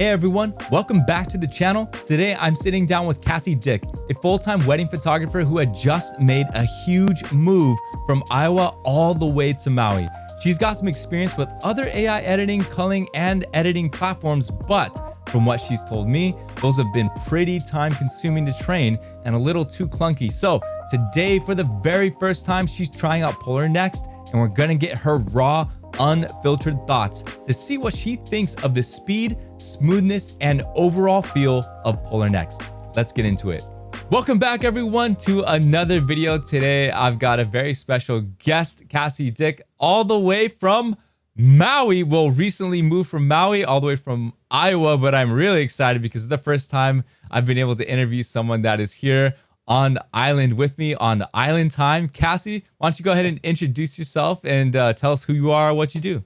Hey everyone, welcome back to the channel. Today I'm sitting down with Cassie Dick, a full-time wedding photographer who had just made a huge move from Iowa all the way to Maui. She's got some experience with other AI editing, culling, and editing platforms, but from what she's told me, those have been pretty time-consuming to train and a little too clunky. So today, for the very first time, she's trying out Polarr Next, and we're gonna get her raw, unfiltered thoughts to see what she thinks of the speed, smoothness, and overall feel of Polarr Next. Let's get into it. Welcome back everyone to another video. Today I've got a very special guest, Cassie Dick, all the way from Maui. Well, recently moved from Maui all the way from Iowa, but I'm really excited because it's the first time I've been able to interview someone that is here on island with me on island time. Cassie, why don't you go ahead and introduce yourself and tell us who you are, what you do.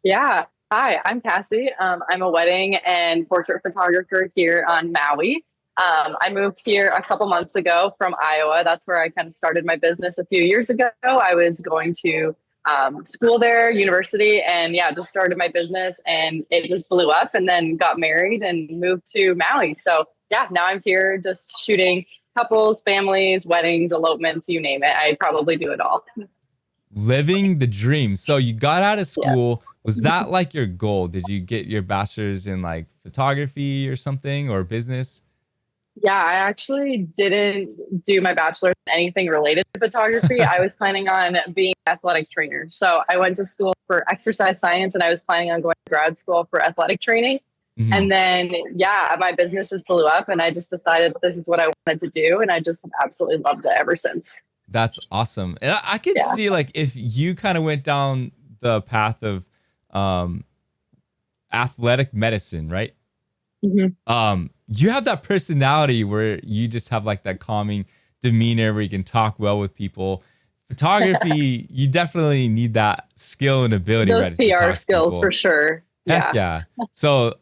Yeah. Hi, I'm Cassie. I'm a wedding and portrait photographer here on Maui. I moved here a couple months ago from Iowa. That's where I kind of started my business a few years ago. I was going to school there, university, and yeah, just started my business and it just blew up, and then got married and moved to Maui. So yeah, now I'm here just shooting couples, families, weddings, elopements, you name it. I probably do it all. Living the dream. So you got out of school. Yes. Was that like your goal? Did you get your bachelor's in like photography or something, or business? Yeah, I actually didn't do my bachelor's in anything related to photography. I was planning on being an athletic trainer. So I went to school for exercise science, and I was planning on going to grad school for athletic training. Mm-hmm. And then, yeah, my business just blew up, and I just decided this is what I wanted to do. And I just have absolutely loved it ever since. That's awesome. And I could see like if you kind of went down the path of athletic medicine, right? Mm-hmm. You have that personality where you just have like that calming demeanor where you can talk well with people. Photography, you definitely need that skill and ability. Those PR skills for sure. Heck yeah. So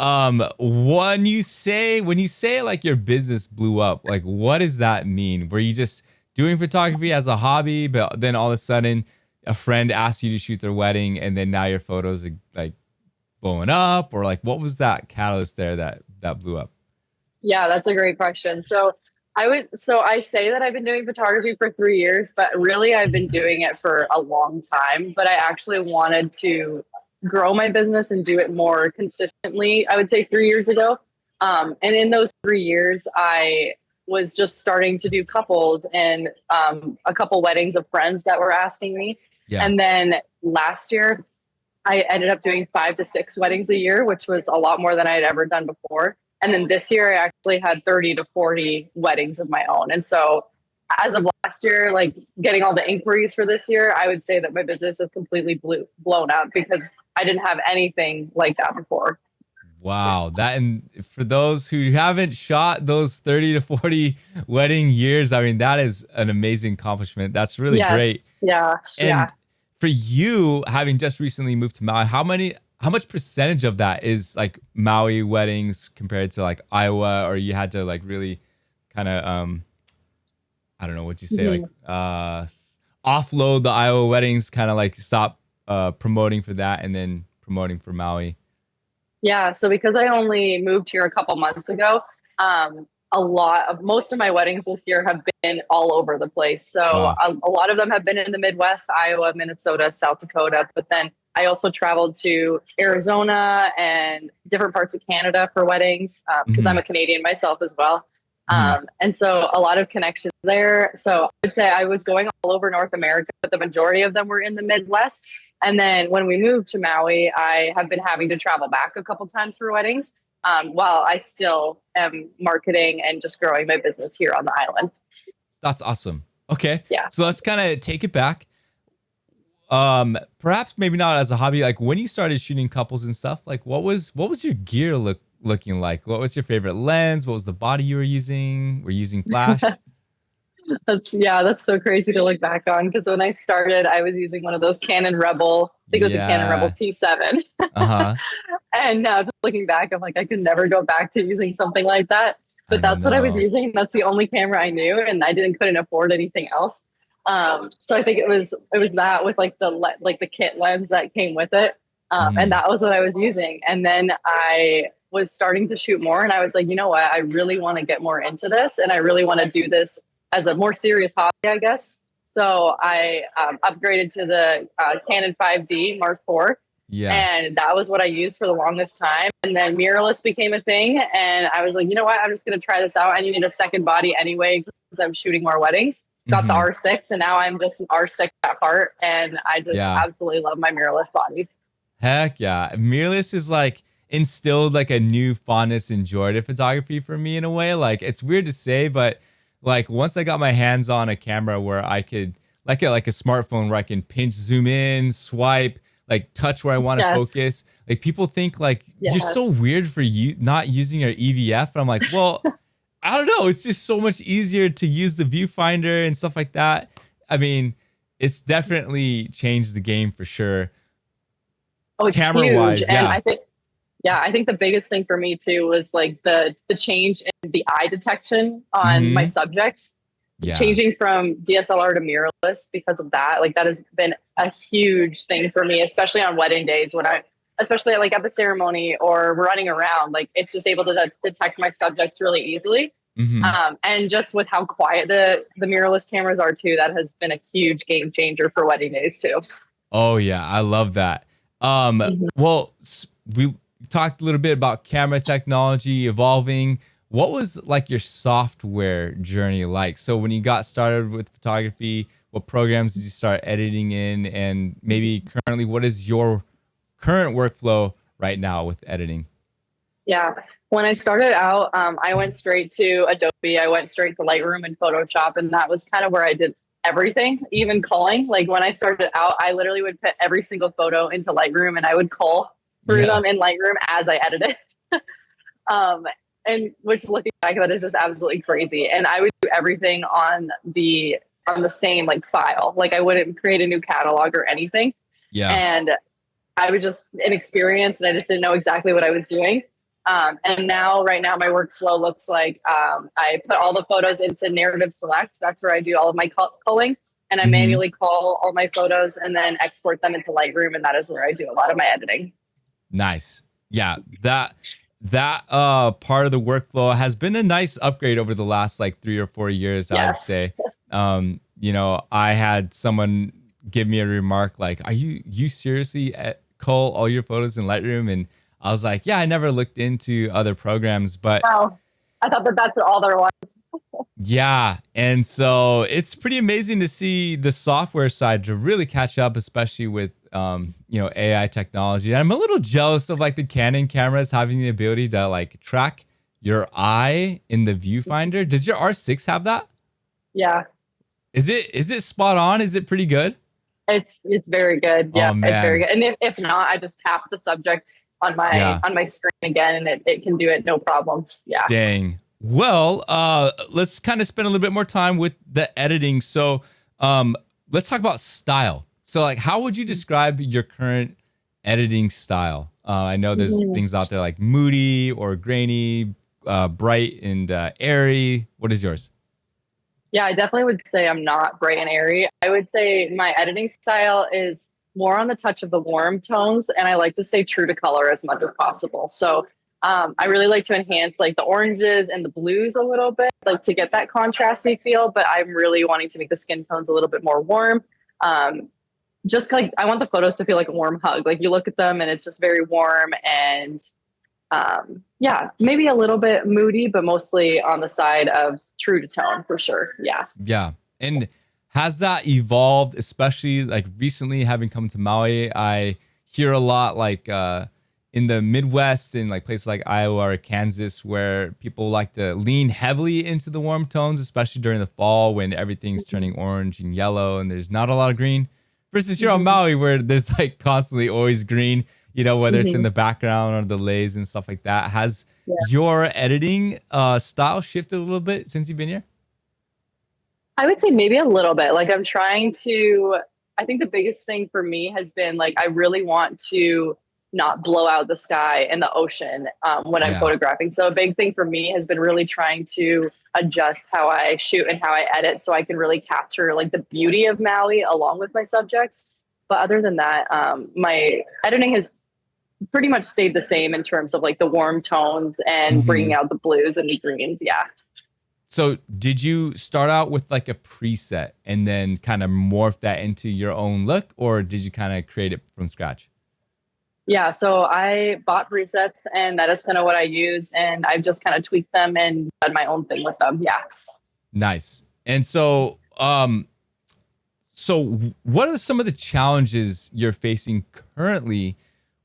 when you say like your business blew up, like what does that mean? Were you just doing photography as a hobby, but then all of a sudden a friend asked you to shoot their wedding, and then now your photos are like blowing up? Or like what was that catalyst there that blew up? Yeah, that's a great question. So I say that I've been doing photography for 3 years, but really I've been doing it for a long time. But I actually wanted to grow my business and do it more consistently, I would say 3 years ago. And in those 3 years, I was just starting to do couples and a couple weddings of friends that were asking me. Yeah. And then last year, I ended up doing 5 to 6 weddings a year, which was a lot more than I had ever done before. And then this year, I actually had 30 to 40 weddings of my own. And so as of last year, like getting all the inquiries for this year, I would say that my business is completely blown up because I didn't have anything like that before. Wow. That, and for those who haven't shot those 30 to 40 wedding years, I mean, that is an amazing accomplishment. That's really great. Yeah. And for you, having just recently moved to Maui, how much percentage of that is like Maui weddings compared to like Iowa? Or you had to like really kind of, I don't know what you say, like offload the Iowa weddings, kind of like stop promoting for that and then promoting for Maui? Yeah, so because I only moved here a couple months ago, most of my weddings this year have been all over the place. So a lot of them have been in the Midwest, Iowa, Minnesota, South Dakota, but then I also traveled to Arizona and different parts of Canada for weddings because I'm a Canadian myself as well. And so a lot of connections there. So I would say I was going all over North America, but the majority of them were in the Midwest. And then when we moved to Maui, I have been having to travel back a couple times for weddings while I still am marketing and just growing my business here on the island. That's awesome. Okay. Yeah. So let's kind of take it back. Perhaps maybe not as a hobby, like when you started shooting couples and stuff, like what was your gear looking like? What was your favorite lens? What was the body you were using? Were you using flash? That's so crazy to look back on, because when I started, I was using one of those Canon Rebel. I think it was a Canon Rebel T7. And now just looking back, I'm like, I could never go back to using something like that. But that's what I was using. That's the only camera I knew, and I couldn't afford anything else. So I think it was that with like the kit lens that came with it. And that was what I was using. And then I was starting to shoot more, and I was like, you know what, I really want to get more into this, and I really want to do this as a more serious hobby, I guess. So I upgraded to the Canon 5D Mark IV, Yeah. and that was what I used for the longest time. And then mirrorless became a thing, and I was like, you know what, I'm just going to try this out. I needed a second body anyway because I'm shooting more weddings. Got the R6, and now I'm just an R6 at heart, and I just absolutely love my mirrorless bodies. Heck yeah. Mirrorless is like instilled like a new fondness and joy to photography for me in a way. Like it's weird to say, but like once I got my hands on a camera where I could like a smartphone where I can pinch, zoom in, swipe, like touch where I want to focus. Like people think like you're so weird for you not using your EVF. And I'm like, well, I don't know. It's just so much easier to use the viewfinder and stuff like that. I mean, it's definitely changed the game for sure. Oh, it's camera huge. wise, And I think the biggest thing for me too was like the change in the eye detection on my subjects. Changing from DSLR to mirrorless because of that. Like that has been a huge thing for me, especially on wedding days when especially like at the ceremony or running around, like it's just able to detect my subjects really easily. And just with how quiet the mirrorless cameras are too, that has been a huge game changer for wedding days too. Oh yeah, I love that. Well, we talked a little bit about camera technology evolving. What was like your software journey like? So when you got started with photography, what programs did you start editing in? And maybe currently, what is your current workflow right now with editing? Yeah. When I started out, I went straight to Adobe. I went straight to Lightroom and Photoshop, and that was kind of where I did everything, even culling. Like when I started out, I literally would put every single photo into Lightroom and I would cull through them in Lightroom as I edited. And which looking back at it is just absolutely crazy. And I would do everything on the same like file. Like I wouldn't create a new catalog or anything. And I was just inexperienced and I just didn't know exactly what I was doing. And now, right now, my workflow looks like I put all the photos into narrative select. That's where I do all of my culling, and I manually cull all my photos and then export them into Lightroom, and that is where I do a lot of my editing. Nice. Yeah, that part of the workflow has been a nice upgrade over the last like 3 or 4 years, I'd say. You know, I had someone give me a remark like, "Are you seriously cull all your photos in Lightroom?" And I was like, yeah, I never looked into other programs, but wow, I thought that's all there was. Yeah. And so it's pretty amazing to see the software side to really catch up, especially with, you know, AI technology. And I'm a little jealous of like the Canon cameras having the ability to like track your eye in the viewfinder. Does your R6 have that? Yeah. Is it spot on? Is it pretty good? It's very good. Yeah, oh, it's very good. And if not, I just tap the subject on my screen again and it can do it no problem. Yeah. Dang. Well, let's kind of spend a little bit more time with the editing. So let's talk about style. So like, how would you describe your current editing style? I know there's things out there like moody or grainy, bright and airy. What is yours? Yeah, I definitely would say I'm not bright and airy. I would say my editing style is more on the touch of the warm tones, and I like to stay true to color as much as possible. So I really like to enhance like the oranges and the blues a little bit, like to get that contrasty feel, but I'm really wanting to make the skin tones a little bit more warm. Just like I want the photos to feel like a warm hug. Like you look at them and it's just very warm and yeah, maybe a little bit moody, but mostly on the side of true to tone for sure. Yeah. Yeah. And has that evolved, especially like recently having come to Maui? I hear a lot like in the Midwest and like places like Iowa or Kansas where people like to lean heavily into the warm tones, especially during the fall when everything's turning orange and yellow and there's not a lot of green. Versus here on Maui where there's like constantly always green, you know, whether it's in the background or the lays and stuff like that. Has your editing style shifted a little bit since you've been here? I would say maybe a little bit. Like I'm trying to, I think the biggest thing for me has been like, I really want to not blow out the sky and the ocean when I'm photographing. So a big thing for me has been really trying to adjust how I shoot and how I edit so I can really capture like the beauty of Maui along with my subjects. But other than that, my editing has pretty much stayed the same in terms of like the warm tones and Hmm. bringing out the blues and the greens. Yeah. So did you start out with like a preset and then kind of morph that into your own look, or did you kind of create it from scratch? Yeah. So I bought presets and that is kind of what I used. And I've just kind of tweaked them and done my own thing with them. Yeah. Nice. And so, what are some of the challenges you're facing currently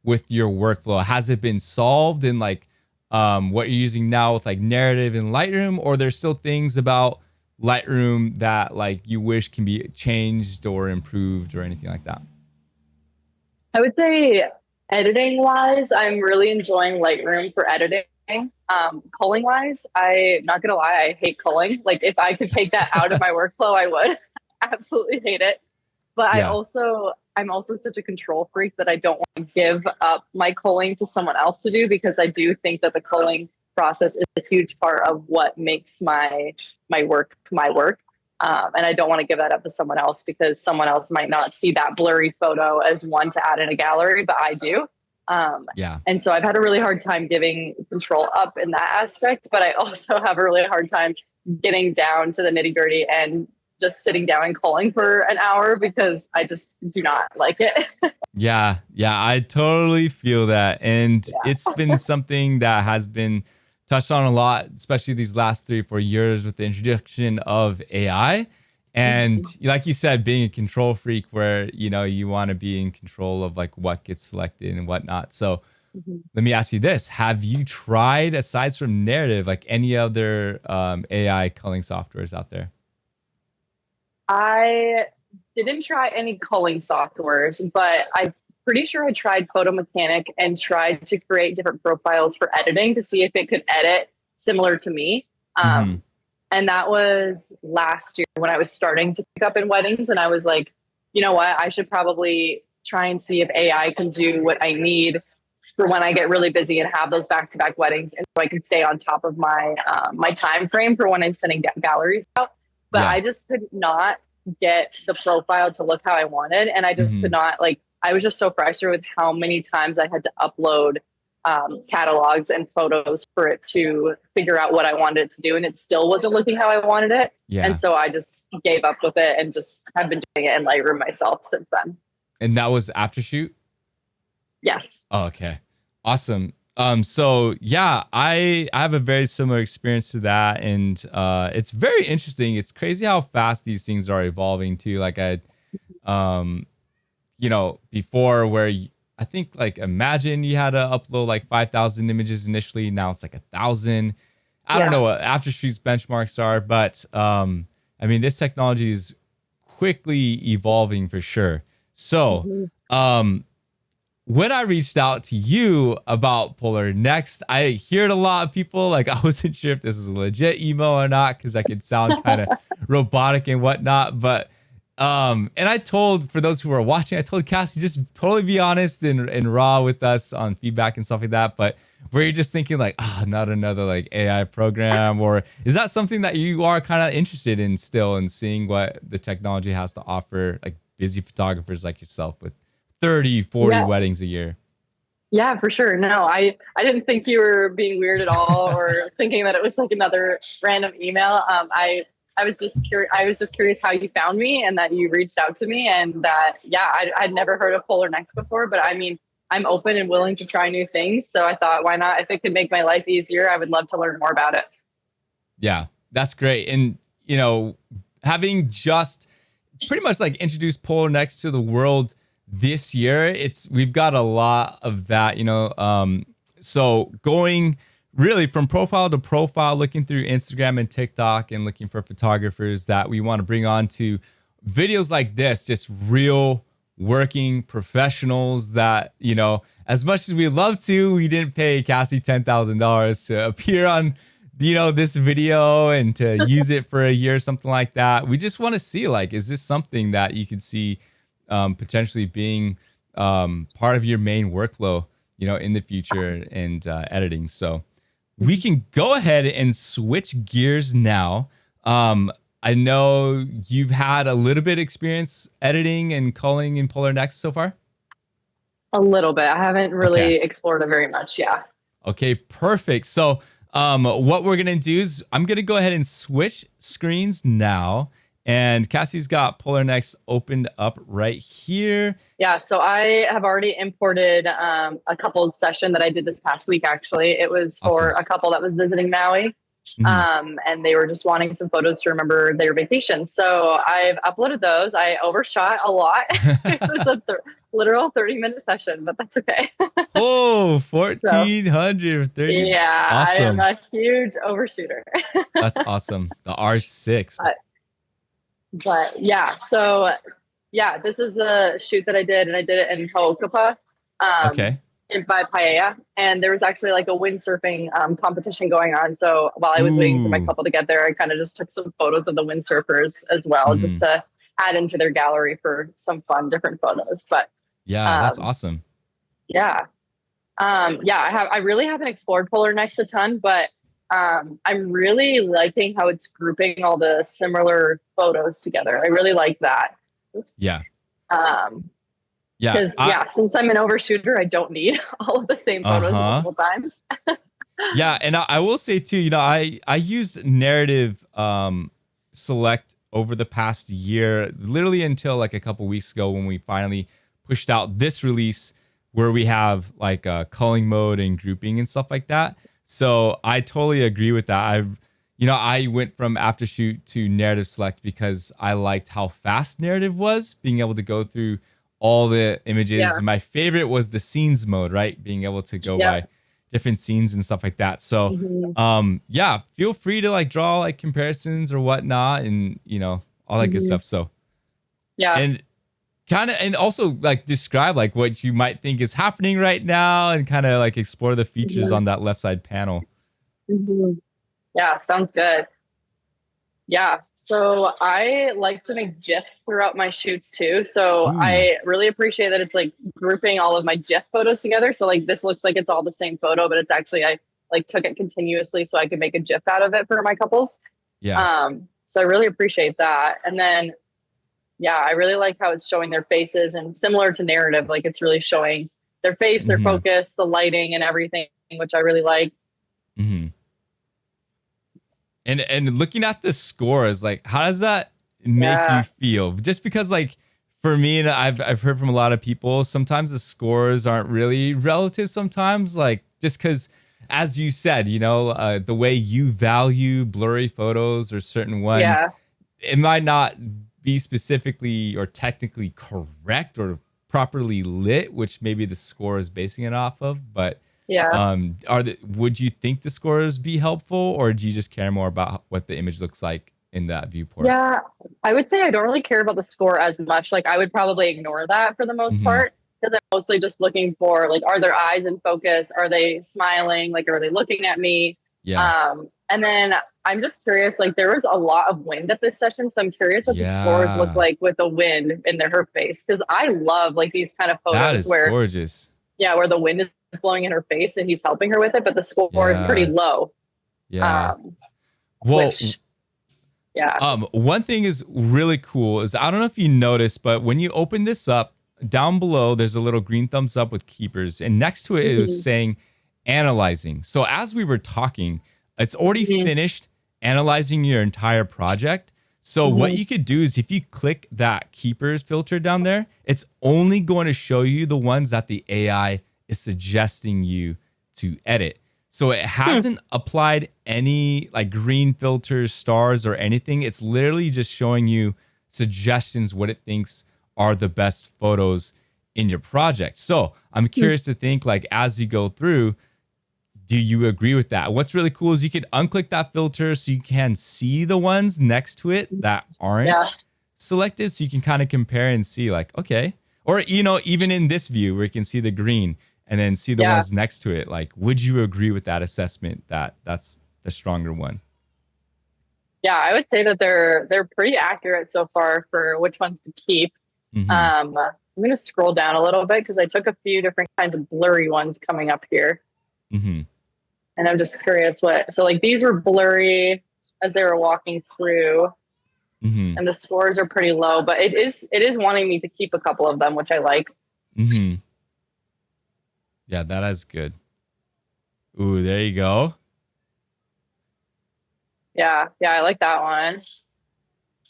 with your workflow? Has it been solved in like what you're using now with like narrative in Lightroom, or there's still things about Lightroom that like you wish can be changed or improved or anything like that? I would say editing wise, I'm really enjoying Lightroom for editing. Culling wise, I'm not gonna lie, I hate culling. Like if I could take that out of my workflow, I would. Absolutely hate it. But Yeah. I'm also such a control freak that I don't want to give up my culling to someone else to do, because I do think that the culling process is a huge part of what makes my work my work. And I don't want to give that up to someone else, because someone else might not see that blurry photo as one to add in a gallery, but I do. Yeah. And so I've had a really hard time giving control up in that aspect, but I also have a really hard time getting down to the nitty gritty and just sitting down and calling for an hour, because I just do not like it. Yeah, I totally feel that. And Yeah. it's been something that has been touched on a lot, especially these last 3 or 4 years with the introduction of AI. And like you said, being a control freak where, you want to be in control of like what gets selected and whatnot. So Mhm. let me ask you this. Have you tried, aside from narrative, like any other AI culling softwares out there? I didn't try any culling softwares, but I'm pretty sure I tried Photo Mechanic and tried to create different profiles for editing to see if it could edit similar to me. Hmm. And that was last year when I was starting to pick up in weddings. And I was like, you know what? I should probably try and see if AI can do what I need for when I get really busy and have those back-to-back weddings, and so I can stay on top of my time frame for when I'm sending galleries out. But Yeah. I just could not get the profile to look how I wanted, and I just could Hmm. not, like, I was just so frustrated with how many times I had to upload catalogs and photos for it to figure out what I wanted it to do, and it still wasn't looking how I wanted it. And Yeah. so I just gave up with it and just have been doing it in Lightroom myself since then. And that was after shoot? Yes. Oh, okay. Awesome. So yeah, I have a very similar experience to that, and it's very interesting. It's crazy how fast these things are evolving too. Like um, before where I think like imagine you had to upload like 5,000 images initially. Now it's like 1,000. I don't Yeah. know what after shoots benchmarks are, but I mean this technology is quickly evolving for sure. So Mhm. um when I reached out to you about Polarr Next, I heard a lot of people like I wasn't sure if this was a legit email or not because I could sound kind of robotic and whatnot. But and I told for those who are watching, I told Cassie just totally be honest and raw with us on feedback and stuff like that. But were you just thinking like, oh, not another like AI program, or is that something that you are kind of interested in still and seeing what the technology has to offer, like busy photographers like yourself with 30, 40 Yeah. weddings a year? Yeah, for sure. No, I didn't think you were being weird at all or thinking that it was like another random email. I was just curious. I was just curious how you found me and that you reached out to me, and that, yeah, I'd never heard of Polarr Next before, but I mean, I'm open and willing to try new things. So I thought, why not? If it could make my life easier, I would love to learn more about it. Yeah, that's great. And, having just pretty much like introduced Polarr Next to the world this year, we've got a lot of that, so going really from profile to profile, looking through Instagram and TikTok and looking for photographers that we want to bring on to videos like this, just real working professionals that, as much as we love to, we didn't pay Cassie $10,000 to appear on, this video and to use it for a year, something like that. We just want to see, like, is this something that you could see potentially being part of your main workflow, in the future and editing. So we can go ahead and switch gears now. I know you've had a little bit experience editing and culling in Polarr Next so far. A little bit. I haven't Okay. really explored it very much. Yeah. Okay, perfect. So, what we're gonna do is I'm gonna go ahead and switch screens now, and Cassie's got Polarr Next opened up right here. Yeah. So I have already imported a couple session that I did this past week. Actually, it was for Awesome. a couple that was visiting Maui. Mhm. And they were just wanting some photos to remember their vacation. So I've uploaded those. I overshot a lot. It was a literal 30-minute session, but that's okay. Oh, So 1430. yeah, I am Awesome. a huge overshooter. That's awesome. The R6. But yeah, so yeah, this is the shoot that I did, and I did it in Ho'okapa, um, Okay. by Paella. And there was actually like a windsurfing competition going on. So while I was waiting for my Ooh. couple to get there, I kind of just took some photos of the windsurfers as well, just Mhm. to add into their gallery for some fun, different photos. But Yeah, that's um, awesome. yeah, yeah, I really haven't explored Polarr Next a ton, but I'm really liking how it's grouping all the similar photos together. I really like that. Oops. Yeah. Um, Yeah. because yeah, since I'm an overshooter, I don't need all of the same photos Uh-huh. multiple times. Yeah, and I will say too, I used narrative select over the past year, literally until like a couple weeks ago when we finally pushed out this release where we have like culling mode and grouping and stuff like that. So I totally agree with that. I went from aftershoot to narrative select because I liked how fast narrative was, being able to go through all the Yeah, images. My favorite was the scenes mode, right? Being able to go yeah, by different scenes and stuff like that. So, hmm yeah, feel free to like draw like comparisons or whatnot, and all that good hmm stuff. So, yeah, and kind of, and also like describe like what you might think is happening right now, and kind of like explore the features hmm on that left side panel. hmm yeah. Sounds good. Yeah. So I like to make GIFs throughout my shoots too. So Ooh, I really appreciate that it's like grouping all of my GIF photos together. So like this looks like it's all the same photo, but it's actually I like took it continuously so I could make a GIF out of it for my couples. yeah. So I really appreciate that. And then yeah, I really like how it's showing their faces, and similar to narrative, like it's really showing their face, their Mm-hmm. focus, the lighting and everything, which I really like. Mm-hmm. And looking at the scores, like how does that make you Yeah. feel? Just because like for me, and I've heard from a lot of people, sometimes the scores aren't really relative sometimes, like just because as you said, the way you value blurry photos or certain ones, Yeah. it might not be specifically or technically correct or properly lit, which maybe the score is basing it off of, but Yeah. would you think the scores be helpful, or do you just care more about what the image looks like in that viewport? Yeah, I would say I don't really care about the score as much. Like I would probably ignore that for the most Hmm. part, because I'm mostly just looking for like, are their eyes in focus? Are they smiling? Like, are they looking at me? Yeah. And then I'm just curious. Like there was a lot of wind at this session, so I'm curious what the scores look Yeah. like with the wind in her face, because I love like these kind of That photos is where gorgeous. yeah, where the wind is blowing in her face and he's helping her with it, but the score is pretty Yeah. low. Yeah. Um, Well, which yeah, one thing is really cool is I don't know if you noticed, but when you open this up, down below, there's a little green thumbs up with keepers, and next to it, it was hmm saying analyzing. So as we were talking, it's already hmm finished analyzing your entire project. So what hmm you could do is if you click that keepers filter down there, it's only going to show you the ones that the AI is suggesting you to edit. So it hasn't applied any like green filters, stars, or anything. It's literally just showing you suggestions, what it thinks are the best photos in your project. So I'm curious to think like as you go through, do you agree with that? What's really cool is you can unclick that filter so you can see the ones next to it that yeah. aren't selected. So you can kind of compare and see like, okay. Or, even in this view where you can see the green and then see the Yeah. ones next to it, like, would you agree with that assessment that that's the stronger one? Yeah, I would say that they're pretty accurate so far for which ones to keep. Mm-hmm. I'm going to scroll down a little bit because I took a few different kinds of blurry ones coming up here, Mm-hmm. and I'm just curious what. So like these were blurry as they were walking through, Mm-hmm. and the scores are pretty low, but it is wanting me to keep a couple of them, which I like. Mm-hmm. Yeah, that is good. Ooh, there you go. Yeah, I like that one.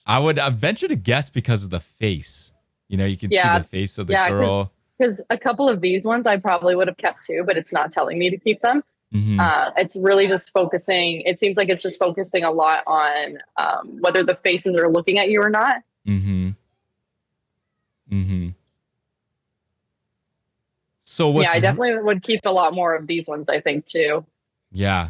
I would venture to guess because of the face. You know, you can see Yeah, the face of the yeah, girl. because a couple of these ones I probably would have kept too, but it's not telling me to keep them. Mm-hmm. It's really just focusing. It seems like it's just focusing a lot on whether the faces are looking at you or not. Mm-hmm. Mm-hmm. So what's Yeah, I definitely would keep a lot more of these ones, I think, too. Yeah.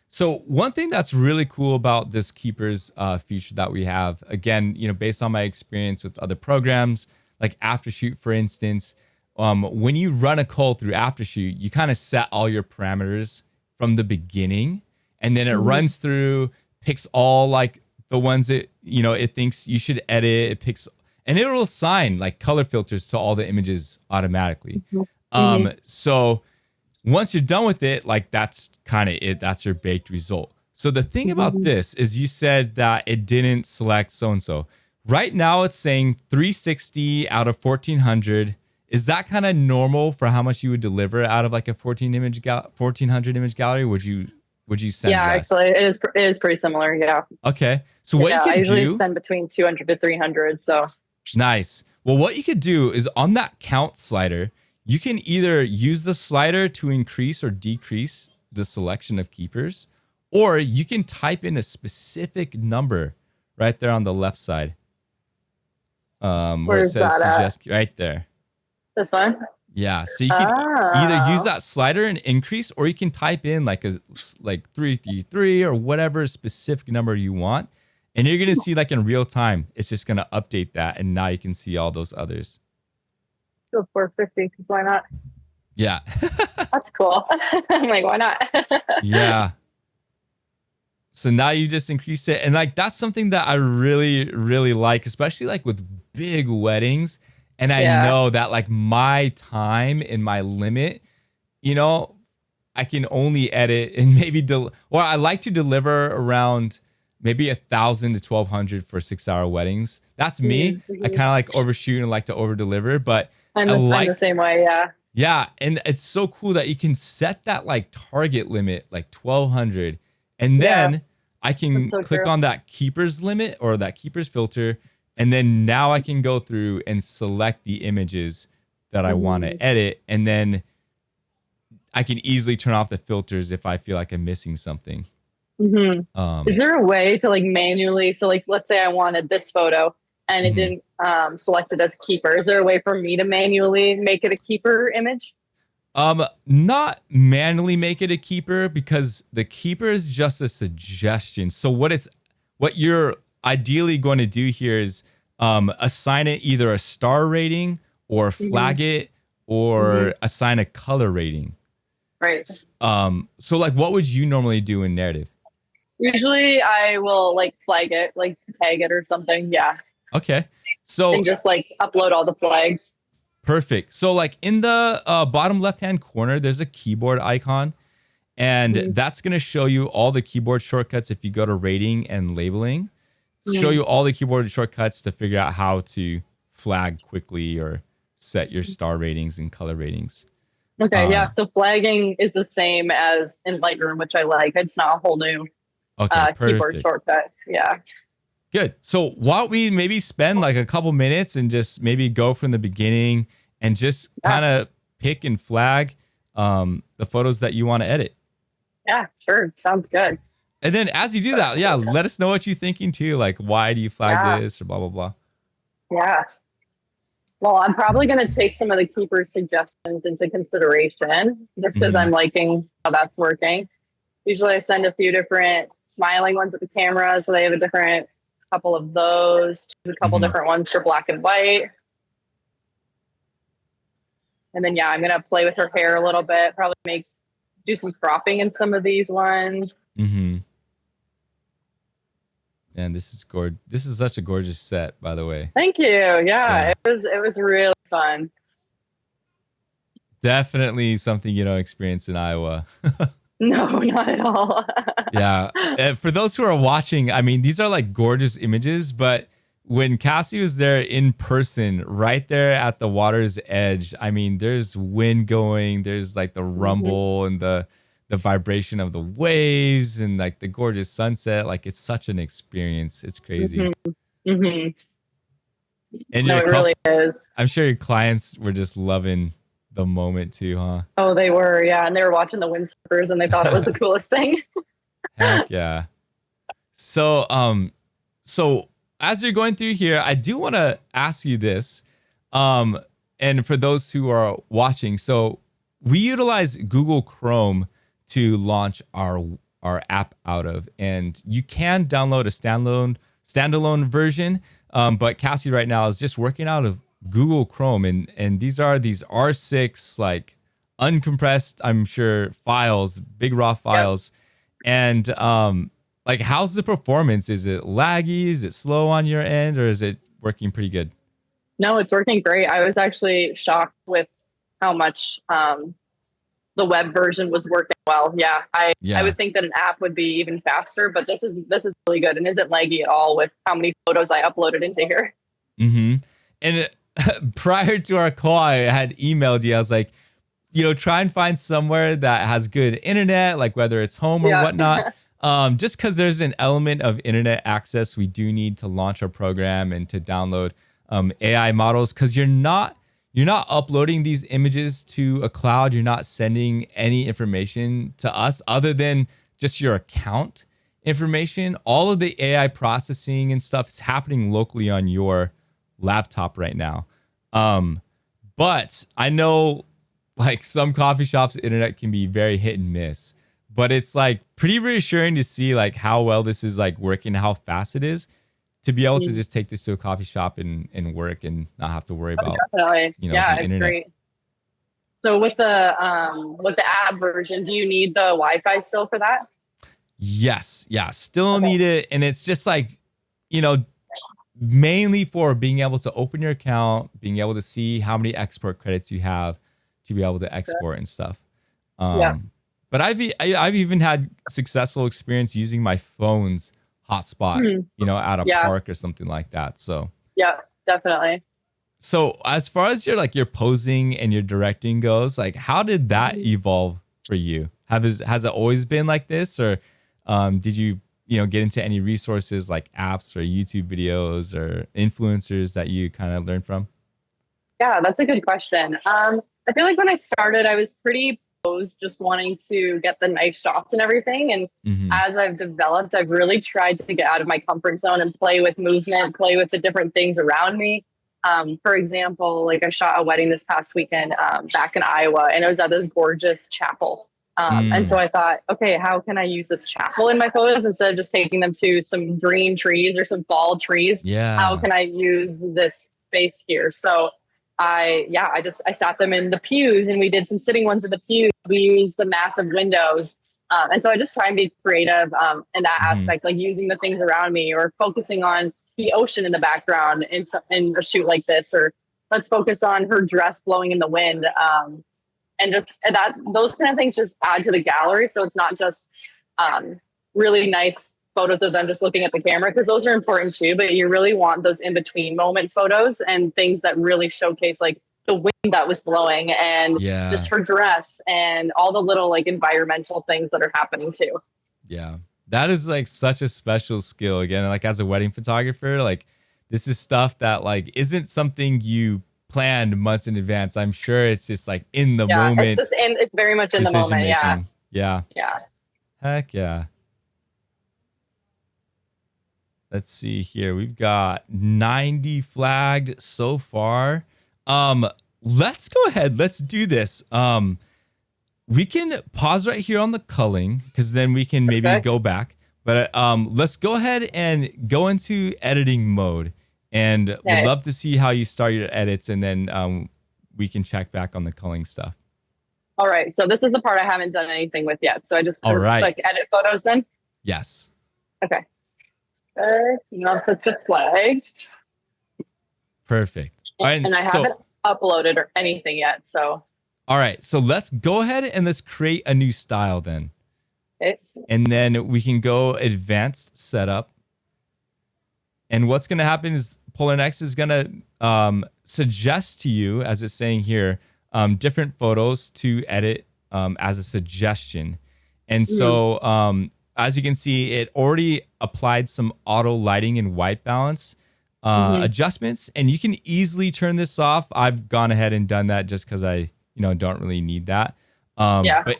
So one thing that's really cool about this keepers feature that we have, again, you know, based on my experience with other programs like Aftershoot, for instance, when you run a cull through Aftershoot, you kind of set all your parameters from the beginning, and then it runs through, picks all like the ones that, you know, it thinks you should edit. It picks, and it will assign like color filters to all the images automatically. So once you're done with it, like that's kind of it. That's your baked result. So the thing about this is you said that it didn't select so-and-so. Right now it's saying 360 out of 1400. Is that kind of normal for how much you would deliver out of like a 1400 image gallery? Would you send less? Actually, it is pretty similar. Yeah. Okay. So what you I could usually do, send between 200 to 300. So nice. Well, what you could do is on that count slider, you can either use the slider to increase or decrease the selection of keepers, or you can type in a specific number right there on the left side. Where it says suggest right there. This one? Yeah. So you can either use that slider and increase, or you can type in like 333 or whatever specific number you want. And you're going to see like in real time, it's just going to update that. And now you can see all those others. Go 450, because why not? Yeah. That's cool. I'm like, why not? Yeah. So now you just increase it. And like, that's something that I really, really like, especially like with big weddings. And I know that like my time and my limit, you know, I can only edit and maybe, I like to deliver around maybe 1,000 to 1,200 for 6-hour weddings. That's me. I kind of like overshoot and like to over deliver, but I'm the same way. Yeah. Yeah. And it's so cool that you can set that like target limit, like 1,200. And then I can click on that keepers limit or that keepers filter. And then now I can go through and select the images that I want to edit. And then I can easily turn off the filters if I feel like I'm missing something. Is there a way to like manually, so like let's say I wanted this photo and it didn't select it as a keeper. Is there a way for me to manually make it a keeper image? Not manually make it a keeper, because the keeper is just a suggestion. So what you're ideally going to do here is assign it either a star rating or flag it or assign a color rating. Right. So like what would you normally do in narrative? Usually I will like flag it, like tag it or something. Yeah. Okay. So and just like upload all the flags. Perfect. So like in the bottom left-hand corner, there's a keyboard icon, and that's going to show you all the keyboard shortcuts. If you go to rating and labeling, show you all the keyboard shortcuts to figure out how to flag quickly or set your star ratings and color ratings. Okay. Yeah. So flagging is the same as in Lightroom, which I like. It's not a whole new keyboard shortcut. Yeah. Good. So why don't we maybe spend like a couple minutes and just maybe go from the beginning and just kind of pick and flag the photos that you want to edit. Yeah, sure. Sounds good. And then as you do that, let us know what you're thinking too. Like, why do you flag this or blah, blah, blah. Yeah. Well, I'm probably going to take some of the keeper suggestions into consideration just because I'm liking how that's working. Usually I send a few different smiling ones at the camera, so they have a different couple of those. Choose a couple different ones for black and white. And then, I'm going to play with her hair a little bit, probably do some cropping in some of these ones. And this is gorgeous. This is such a gorgeous set, by the way. Thank you. Yeah. It was really fun. Definitely something you don't experience in Iowa. No, not at all. Yeah. For those who are watching, I mean, these are like gorgeous images, but when Cassie was there in person, right there at the water's edge, I mean, there's wind going, there's like the rumble and the vibration of the waves and like the gorgeous sunset. Like it's such an experience. It's crazy. And No, it really is. I'm sure your clients were just loving the moment too, huh? Oh, they were, yeah. And they were watching the windsurfers and they thought it was the coolest thing. Heck yeah. So, so as you're going through here, I do want to ask you this. And for those who are watching, so we utilize Google Chrome to launch our app out of, and you can download a standalone version. But Cassie right now is just working out of Google Chrome, and these R6 like uncompressed, I'm sure, files, big raw files. And like, how's the performance? Is it laggy? Is it slow on your end, or is it working pretty good? No, it's working great. I was actually shocked with how much the web version was working well. Yeah, I would think that an app would be even faster, but this is really good and isn't laggy at all with how many photos I uploaded into here. And prior to our call, I had emailed you. I was like, try and find somewhere that has good internet, like whether it's home or whatnot. Just because there's an element of internet access we do need to launch our program and to download AI models, because you're not uploading these images to a cloud. You're not sending any information to us other than just your account information. All of the AI processing and stuff is happening locally on your laptop right now. But I know like some coffee shops, internet can be very hit and miss, but it's like pretty reassuring to see like how well this is like working, how fast it is to be able to just take this to a coffee shop and work and not have to worry about, the internet. It's great. So with the app version, do you need the Wi-Fi still for that? Yes. Yeah. Still need it. And it's just like, mainly for being able to open your account, being able to see how many export credits you have to be able to export and stuff. But I've even had successful experience using my phone's hotspot, at a park or something like that. So yeah, definitely. So as far as your posing and your directing goes, like how did that evolve for you? Has it always been like this, or did you get into any resources like apps or YouTube videos or influencers that you kind of learned from? Yeah, that's a good question. I feel like when I started, I was pretty posed, just wanting to get the nice shots and everything. And as I've developed, I've really tried to get out of my comfort zone and play with movement, play with the different things around me. For example, like I shot a wedding this past weekend back in Iowa, and it was at this gorgeous chapel. And so I thought, okay, how can I use this chapel in my photos instead of just taking them to some green trees or some fall trees? Yeah. How can I use this space here? So I sat them in the pews, and we did some sitting ones in the pews. We used the massive windows. And so I just try and be creative in that aspect, like using the things around me or focusing on the ocean in the background in a shoot like this, or let's focus on her dress blowing in the wind. And just those kind of things just add to the gallery. So it's not just really nice photos of them just looking at the camera, because those are important too, but you really want those in between moment photos and things that really showcase like the wind that was blowing and just her dress and all the little like environmental things that are happening too. Yeah. That is like such a special skill. Again, like as a wedding photographer, like this is stuff that like isn't something you planned months in advance. I'm sure it's just like in the moment. It's very much in the moment. Yeah. Yeah. Heck yeah. Let's see here. We've got 90 flagged so far. Let's go ahead. Let's do this. We can pause right here on the culling, because then we can maybe go back. But let's go ahead and go into editing mode. And we'd love to see how you start your edits, and then we can check back on the culling stuff. All right. So this is the part I haven't done anything with yet. So I just like edit photos then? Yes. Okay. Not put the flags. Perfect. All right, and I haven't uploaded or anything yet. So. All right. So let's go ahead and let's create a new style then. Okay. And then we can go advanced setup. And what's going to happen is Polarr Next is going to suggest to you, as it's saying here, different photos to edit as a suggestion. And so as you can see, it already applied some auto lighting and white balance adjustments, and you can easily turn this off. I've gone ahead and done that just because I, don't really need that. But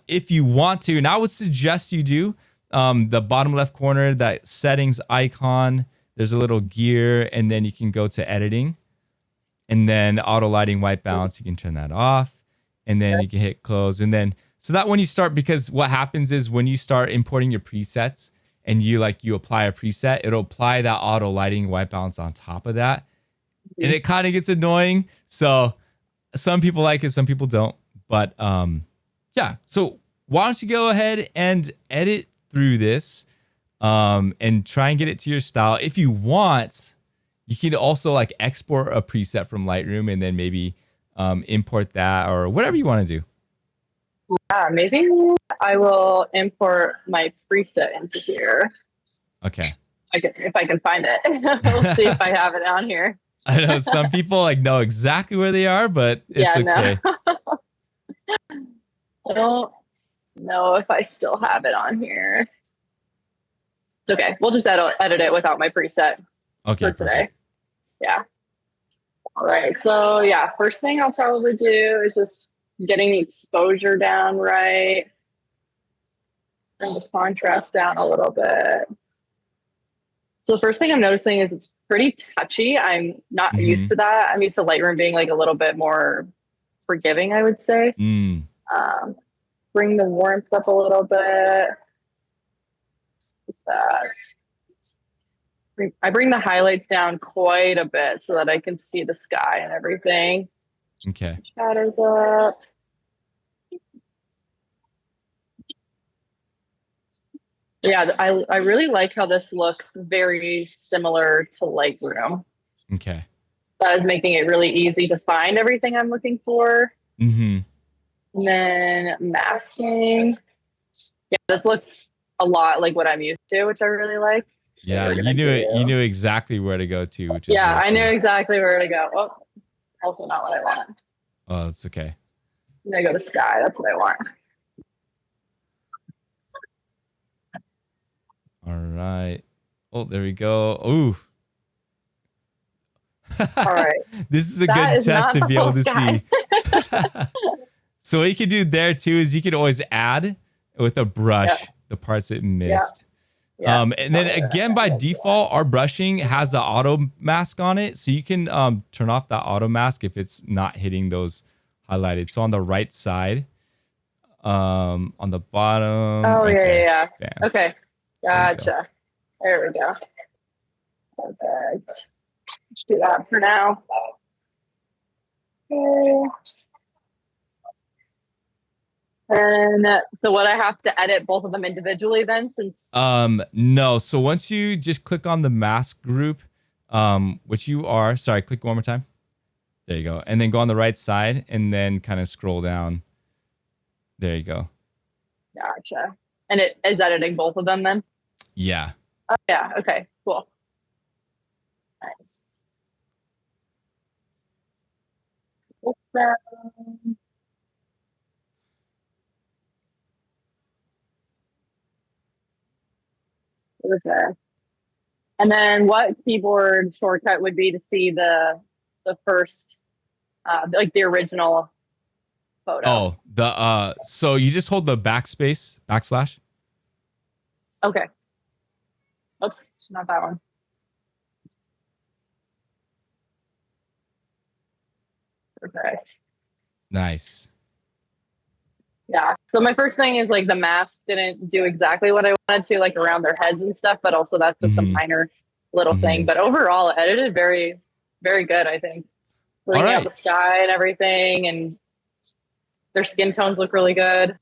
if you want to, and I would suggest you do, the bottom left corner, that settings icon, there's a little gear, and then you can go to editing, and then auto lighting white balance, you can turn that off, and then you can hit close. And then, so that when you start, because what happens is when you start importing your presets and you apply a preset, it'll apply that auto lighting white balance on top of that. And it kind of gets annoying. So some people like it, some people don't. But yeah, so why don't you go ahead and edit through this and try and get it to your style. If you want, you can also export a preset from Lightroom and then maybe import that or whatever you want to do. Yeah, maybe I will import my preset into here. Okay. If I can find it. We'll see if I have it on here. I know some people know exactly where they are, but it's okay. No. I don't know if I still have it on here. It's okay. We'll just edit it without my preset for today. Perfect. Yeah. All right. So yeah, first thing I'll probably do is just getting the exposure down right. And the contrast down a little bit. So the first thing I'm noticing is it's pretty touchy. I'm not used to that. I'm used to Lightroom being a little bit more forgiving, I would say. Bring the warmth up a little bit. I bring the highlights down quite a bit so that I can see the sky and everything. Okay. Shadows up. Yeah, I really like how this looks very similar to Lightroom. Okay. That is making it really easy to find everything I'm looking for. And then masking. Yeah, this looks a lot like what I'm used to, which I really like. Yeah, you knew it. You knew exactly where to go to. Which is I knew exactly where to go. Oh, also not what I want. Oh, that's okay. I'm gonna go to sky. That's what I want. All right. Oh, there we go. Ooh. All right. This is a good test to be able to see. So what you could do there too is you could always add with a brush the parts it missed. And then again, by default, our brushing has an auto mask on it. So you can turn off that auto mask if it's not hitting those highlighted. So on the right side, on the bottom. Oh, yeah. Bam. Okay. Gotcha. There we go. Perfect. Let's do that for now. Okay. And so what I have to edit both of them individually then, since no. So once you just click on the mask group, which you are, sorry, click one more time. There you go. And then go on the right side and then kind of scroll down. There you go. Gotcha. And it is editing both of them then? Yeah. Oh, yeah. Okay, cool. Nice. Okay. And then what keyboard shortcut would be to see the first, the original photo? Oh, so you just hold the backslash. Okay. Oops, not that one. Perfect. Nice. Yeah. So my first thing is the mask didn't do exactly what I wanted to, around their heads and stuff, but also that's just a minor little thing. But overall, edited very, very good, I think. Bringing out the sky and everything, and their skin tones look really good.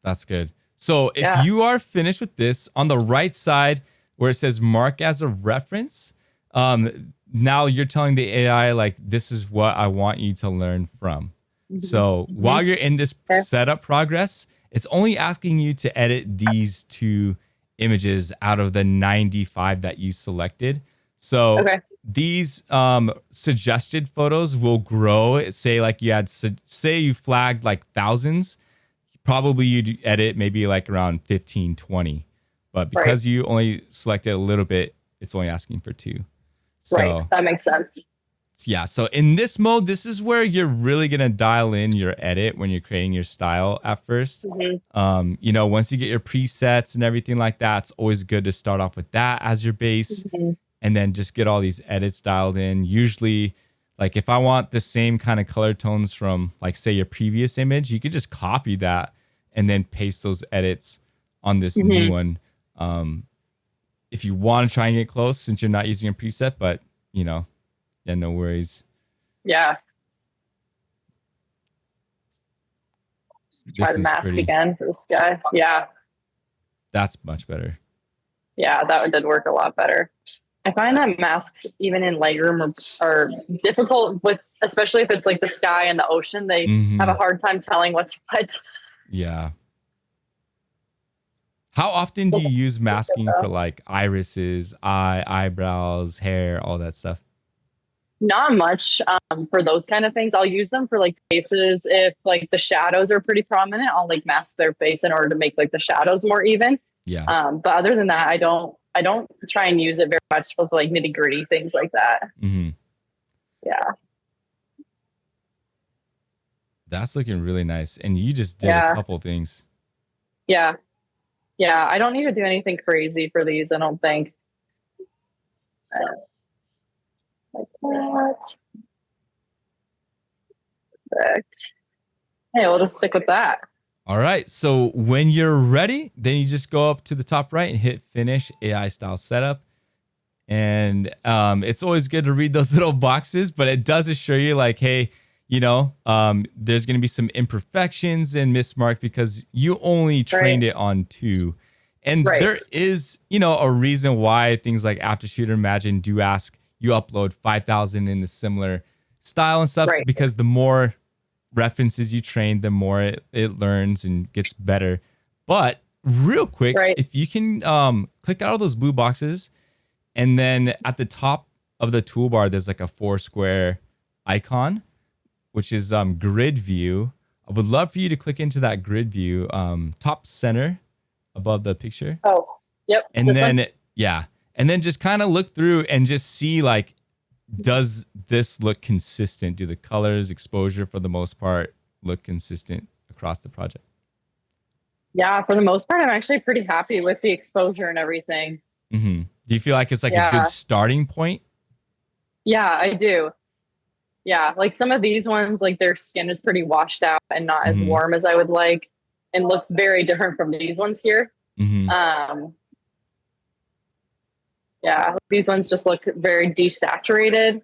That's good. So if you are finished with this, on the right side where it says mark as a reference, now you're telling the AI, this is what I want you to learn from. So while you're in this setup progress, it's only asking you to edit these two images out of the 95 that you selected. So Okay. these suggested photos will grow. Say like you had, say you flagged like thousands, probably you'd edit maybe like around 15, 20. But because you only selected a little bit, it's only asking for 2. So that makes sense. yeah, so in this mode, this is where you're really gonna dial in your edit when you're creating your style at first. You know, once you get your presets and everything like that, it's always good to start off with that as your base, and then just get all these edits dialed in. Usually, like if I want the same kind of color tones from like say your previous image, you could just copy that and then paste those edits on this new one. If you want to try and get close, since you're not using a preset, but you know, yeah, no worries. Yeah. This Try the mask pretty, again for this guy. Yeah. that's much better. Yeah, that did work a lot better. I find that masks, even in Lightroom, are difficult with, especially if it's like the sky and the ocean. They have a hard time telling what's what. Yeah. How often do you use masking for like irises, eyebrows, hair, all that stuff? Not much for those kind of things. I'll use them for like faces. If like the shadows are pretty prominent, I'll like mask their face in order to make like the shadows more even. Yeah. But other than that, I don't try and use it very much for like nitty gritty things like that. Yeah. That's looking really nice. And you just did a couple things. Yeah. Yeah. I don't need to do anything crazy for these, I don't think. Like that. Perfect. Hey, we'll just stick with that. All right. So when you're ready, then you just go up to the top right and hit finish AI style setup. And it's always good to read those little boxes, but it does assure you like, hey, you know, there's going to be some imperfections and mismarked because you only trained it on 2. And there is, you know, a reason why things like Aftershoot or Imagine do ask you upload 5,000 in the similar style and stuff, because the more references you train, the more it learns and gets better. But real quick, if you can click out of those blue boxes, and then at the top of the toolbar, there's like a 4 square icon, which is grid view. I would love for you to click into that grid view, top center above the picture. Oh, yep. And then, and then just kind of look through and just see like, does this look consistent? Do the colors, exposure for the most part look consistent across the project? Yeah, for the most part, I'm actually pretty happy with the exposure and everything. Do you feel like it's like a good starting point? Yeah, I do. Yeah, like some of these ones, like their skin is pretty washed out and not as warm as I would like, and looks very different from these ones here. Yeah, these ones just look very desaturated.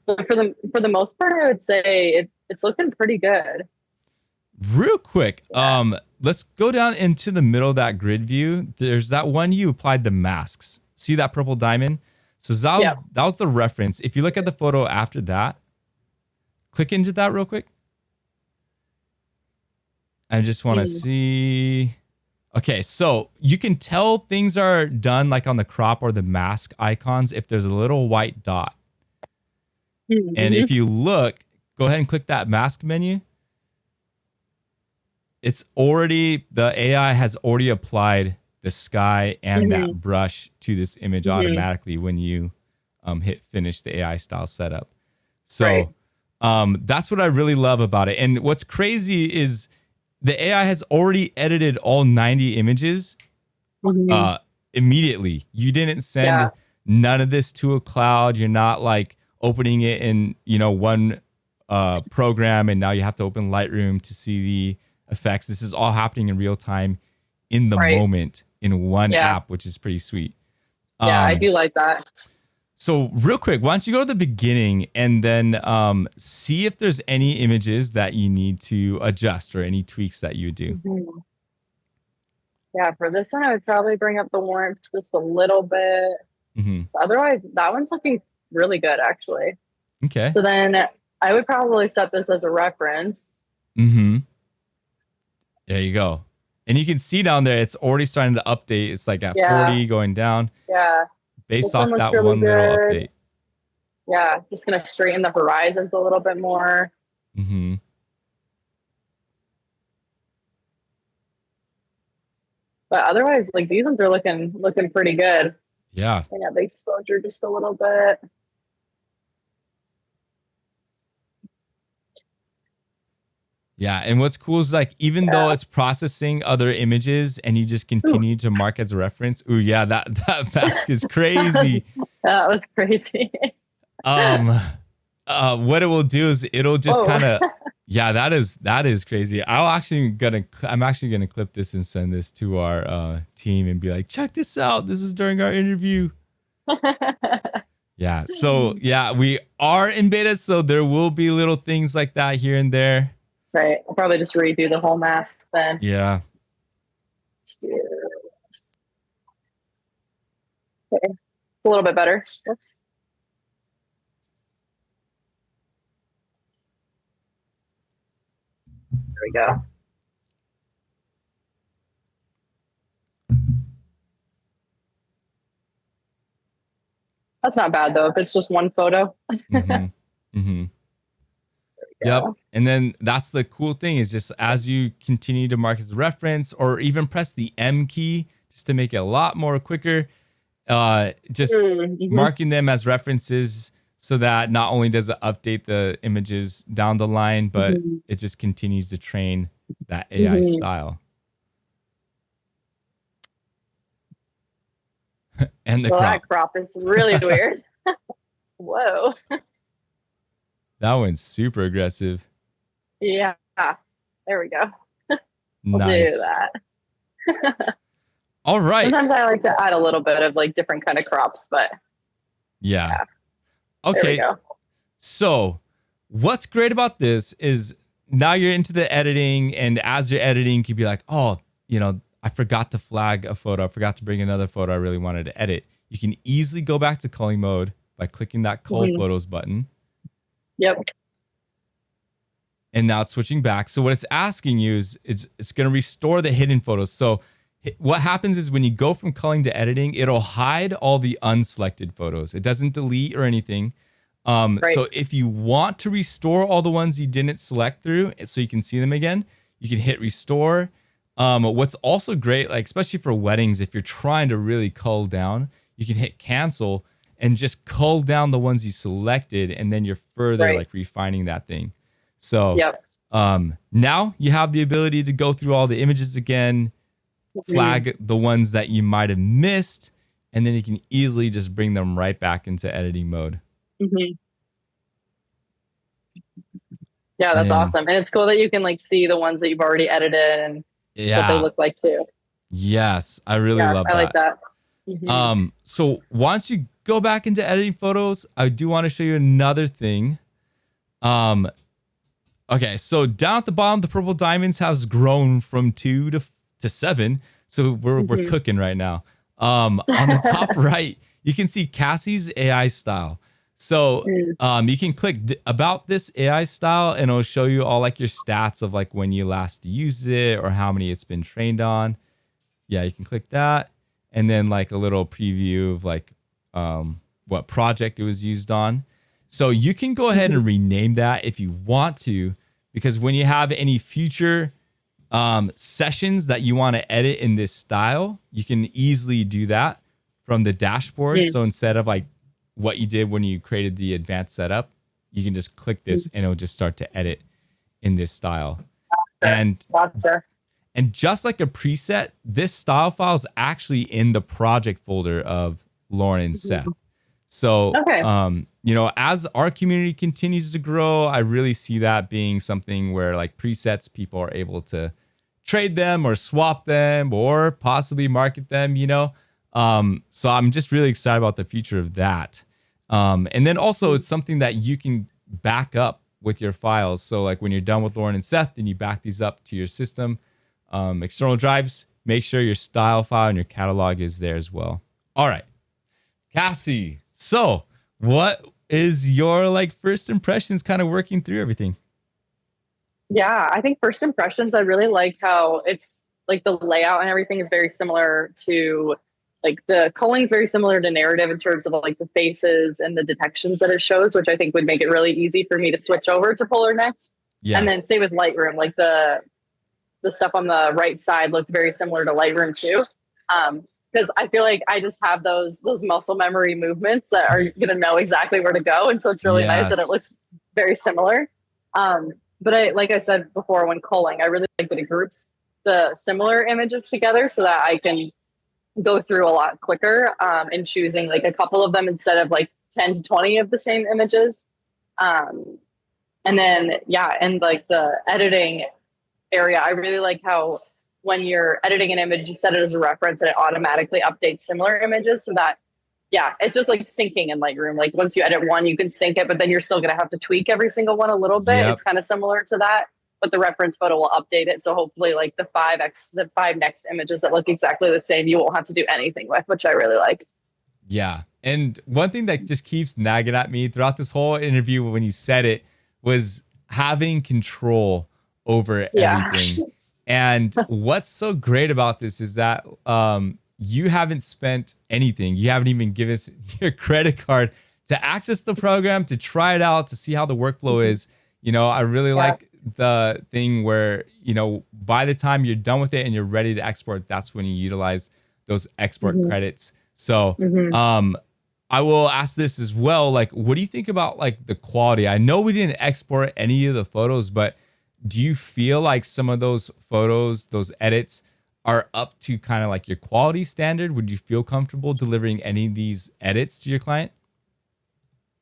But for the most part, I would say it's looking pretty good. Real quick, let's go down into the middle of that grid view. There's that one you applied the masks. See that purple diamond? So that was the reference. If you look at the photo after that, click into that real quick. I just want to see. Okay, so you can tell things are done like on the crop or the mask icons if there's a little white dot. And if you look, go ahead and click that mask menu. It's already, the AI has already applied the sky and that brush to this image automatically when you hit finish the AI style setup. So that's what I really love about it. And what's crazy is the AI has already edited all 90 images immediately. You didn't send none of this to a cloud. You're not like opening it in, you know, one program and now you have to open Lightroom to see the effects. This is all happening in real time in the moment in one app, which is pretty sweet. Yeah, I do like that. So real quick, why don't you go to the beginning and then see if there's any images that you need to adjust or any tweaks that you would do. Yeah, for this one, I would probably bring up the warmth just a little bit. Otherwise, that one's looking really good, actually. Okay. So then I would probably set this as a reference. There you go. And you can see down there, it's already starting to update. It's like at 40 going down. Yeah. Based This off one looks that really one little good. update. Yeah. Just going to straighten the horizons a little bit more. Mm-hmm. But otherwise, like these ones are looking pretty good. Yeah. I got the exposure just a little bit. Yeah, and what's cool is like even though it's processing other images and you just continue to mark as a reference. Ooh, yeah, that mask is crazy. That was crazy. What it will do is it'll just kind of that is crazy. I'm actually gonna clip this and send this to our team and be like, check this out. This is during our interview. Yeah. So yeah, we are in beta, so there will be little things like that here and there. Right. I'll probably just redo the whole mask then. Yeah. Just do this. Okay. A little bit better. Whoops. There we go. That's not bad though, if it's just one photo. Mm-hmm. Mm-hmm. Yep. And then that's the cool thing is just as you continue to mark as a reference or even press the M key just to make it a lot more quicker, marking them as references so that not only does it update the images down the line, but it just continues to train that AI style. And the crop. That crop is really weird. Whoa. That one's super aggressive. Yeah. There we go. Nice. Do that. All right. Sometimes I like to add a little bit of like different kind of crops, but yeah. Okay. So what's great about this is now you're into the editing, and as you're editing, you could be like, oh, you know, I forgot to flag a photo. I forgot to bring another photo I really wanted to edit. You can easily go back to culling mode by clicking that cull photos button. Yep. And now it's switching back. So what it's asking you is it's going to restore the hidden photos. So what happens is when you go from culling to editing, it'll hide all the unselected photos. It doesn't delete or anything. So if you want to restore all the ones you didn't select through so you can see them again, you can hit restore. What's also great, like especially for weddings, if you're trying to really cull down, you can hit cancel and just cull down the ones you selected, and then you're further like refining that thing. So now you have the ability to go through all the images again, flag the ones that you might have missed, and then you can easily just bring them right back into editing mode. Yeah, that's awesome. And it's cool that you can like see the ones that you've already edited and what they look like too. Yes, I really love that. I like that. So once you go back into editing photos, I do want to show you another thing. Okay, so down at the bottom, the purple diamonds has grown from 2 to 7. So we're cooking right now. On the top right, you can see Cassie's AI style. So you can click about this AI style and it'll show you all like your stats of like when you last used it or how many it's been trained on. Yeah, you can click that. And then like a little preview of like what project it was used on. So you can go ahead and rename that if you want to, because when you have any future sessions that you want to edit in this style, you can easily do that from the dashboard. So instead of like what you did when you created the advanced setup, you can just click this and it'll just start to edit in this style. And just like a preset, this style file is actually in the project folder of Lauren and Seth. So, you know, as our community continues to grow, I really see that being something where like presets, people are able to trade them or swap them or possibly market them, you know. So I'm just really excited about the future of that. And then also it's something that you can back up with your files. So like when you're done with Lauren and Seth, then you back these up to your system, external drives, make sure your style file and your catalog is there as well. All right, Cassie. So what is your like first impressions kind of working through everything? Yeah, I think first impressions, I really like how it's like the layout and everything is very similar to like the culling is very similar to narrative in terms of like the faces and the detections that it shows, which I think would make it really easy for me to switch over to Polarr Next. Yeah. And then same with Lightroom, like the stuff on the right side looked very similar to Lightroom too. Because I feel like I just have those muscle memory movements that are going to know exactly where to go. And so it's really nice that it looks very similar. But like I said before, when culling, I really like that it groups the similar images together so that I can go through a lot quicker and choosing like a couple of them instead of like 10 to 20 of the same images. And then, and like the editing area, I really like how when you're editing an image, you set it as a reference and it automatically updates similar images so that, it's just like syncing in Lightroom. Like once you edit one, you can sync it, but then you're still going to have to tweak every single one a little bit. Yep. It's kind of similar to that, but the reference photo will update it. So hopefully like the five next images that look exactly the same, you won't have to do anything with, which I really like. Yeah. And one thing that just keeps nagging at me throughout this whole interview when you said it was having control over everything. And what's so great about this is that you haven't spent anything. You haven't even given us your credit card to access the program, to try it out, to see how the workflow is. You know, I really like the thing where, you know, by the time you're done with it and you're ready to export, that's when you utilize those export credits. So I will ask this as well. Like, what do you think about like the quality? I know we didn't export any of the photos, but do you feel like some of those photos, those edits are up to kind of like your quality standard? Would you feel comfortable delivering any of these edits to your client?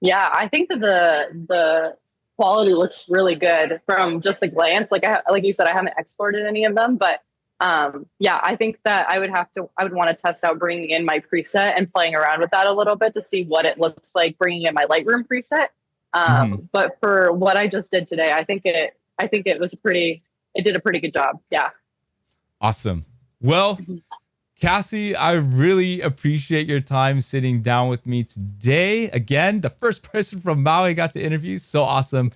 Yeah, I think that the quality looks really good from just a glance. Like like you said, I haven't exported any of them, but I think that I would want to test out bringing in my preset and playing around with that a little bit to see what it looks like bringing in my Lightroom preset. But for what I just did today, I think it did a pretty good job. Yeah. Awesome. Well, Cassie, I really appreciate your time sitting down with me today. Again, the first person from Maui I got to interview. So awesome.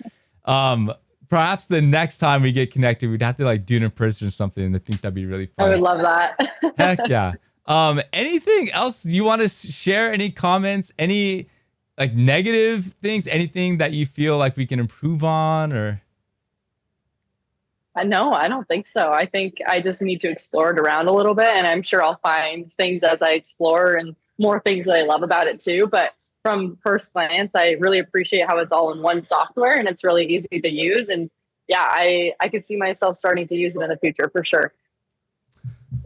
Perhaps the next time we get connected, we'd have to like do it in person or something. I think that'd be really fun. I would love that. Heck yeah. Anything else you want to share? Any comments? Any like negative things? Anything that you feel like we can improve on or? No, I don't think so. I think I just need to explore it around a little bit, and I'm sure I'll find things as I explore and more things that I love about it too. But from first glance, I really appreciate how it's all in one software and it's really easy to use. And I could see myself starting to use it in the future for sure.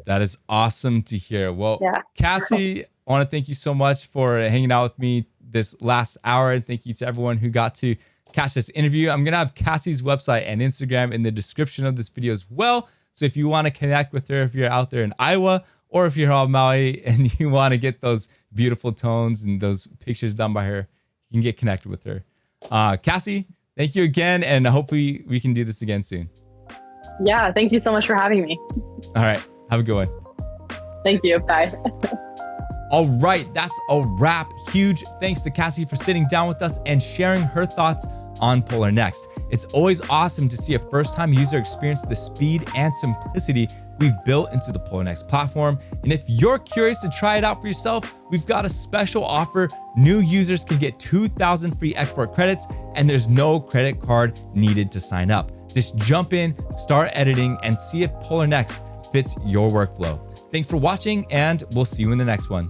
That is awesome to hear. Well, Cassie, I want to thank you so much for hanging out with me this last hour. And thank you to everyone who got to catch this interview. I'm going to have Cassie's website and Instagram in the description of this video as well. So if you want to connect with her, if you're out there in Iowa, or if you're on Maui and you want to get those beautiful tones and those pictures done by her, you can get connected with her. Cassie, thank you again. And hopefully we can do this again soon. Yeah. Thank you so much for having me. All right. Have a good one. Thank you. Bye. All right, that's a wrap. Huge thanks to Cassie for sitting down with us and sharing her thoughts on Polarr Next. It's always awesome to see a first-time user experience the speed and simplicity we've built into the Polarr Next platform. And if you're curious to try it out for yourself, we've got a special offer. New users can get 2,000 free export credits, and there's no credit card needed to sign up. Just jump in, start editing, and see if Polarr Next fits your workflow. Thanks for watching, and we'll see you in the next one.